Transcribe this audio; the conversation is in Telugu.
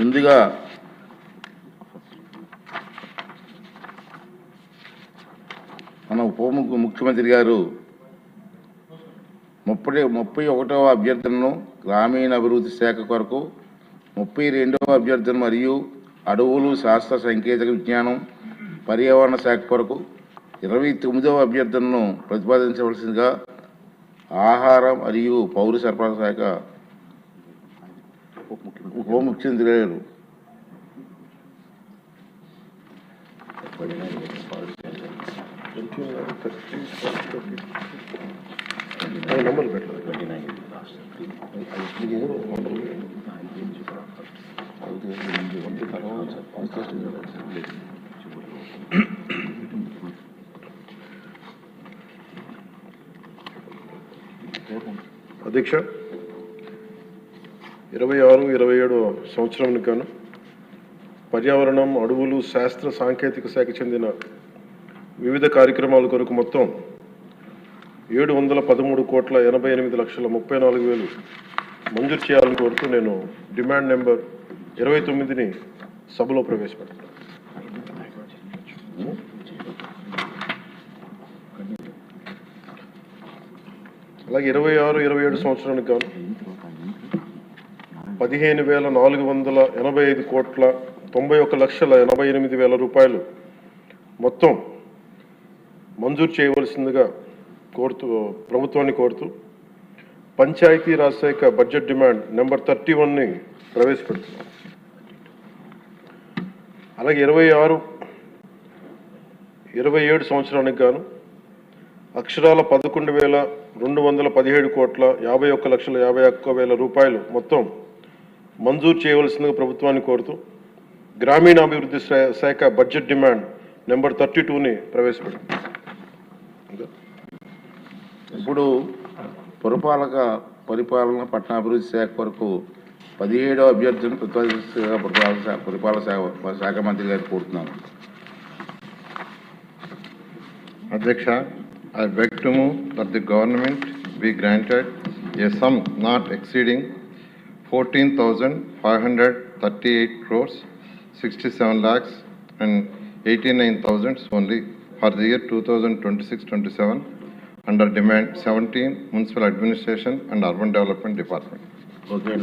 ముందుగా మన ముఖ్యమంత్రి గారు 31వ అభ్యర్థనను గ్రామీణ అభివృద్ధి శాఖ కొరకు, 32వ అభ్యర్థన మరియు అడవులు, శాస్త్ర సాంకేతిక విజ్ఞానం, పర్యావరణ శాఖ కొరకు 29వ అభ్యర్థనను ప్రతిపాదించవలసిందిగా ఆహారం మరియు పౌర సరఫరాల శాఖ ఉప ముఖ్యమంత్రి గారు అధ్యక్ష, 26-27 సంవత్సరానికి గాను పర్యావరణం, అడవులు, శాస్త్ర సాంకేతిక శాఖ చెందిన వివిధ కార్యక్రమాల కొరకు మొత్తం 713,88,34,000 మంజూరు చేయాలని కోరుతూ నేను డిమాండ్ నెంబర్ 29ని సభలో ప్రవేశపెడతాను. అలాగే 26-27 సంవత్సరానికి గాను 15,485,91,88,000 రూపాయలు మొత్తం మంజూరు చేయవలసిందిగా ప్రభుత్వాన్ని కోరుతూ పంచాయతీ రాజ్ శాఖ బడ్జెట్ డిమాండ్ నెంబర్ 31ని ప్రవేశపెడుతున్నాం. అలాగే 26-27 సంవత్సరానికి గాను అక్షరాల 11,217,51,51,50,000 రూపాయలు మొత్తం మంజూరు చేయవలసిందిగా ప్రభుత్వాన్ని కోరుతూ గ్రామీణాభివృద్ధి శాఖ బడ్జెట్ డిమాండ్ నెంబర్ 32ని ప్రవేశపెడుతుంది. ఇప్పుడు పరిపాలన పట్టణాభివృద్ధి శాఖ కొరకు 17వ అభ్యర్థిని ప్రతిపాదించగా పరిపాలన శాఖ మంత్రి గారు కోరుతున్నాను. అధ్యక్ష, I beg to move that the government be granted a sum not exceeding 14,538 crores 67 lakhs and 89,000 only for the year 2026-27 under demand 17 Municipal Administration and Urban Development Department. Okay.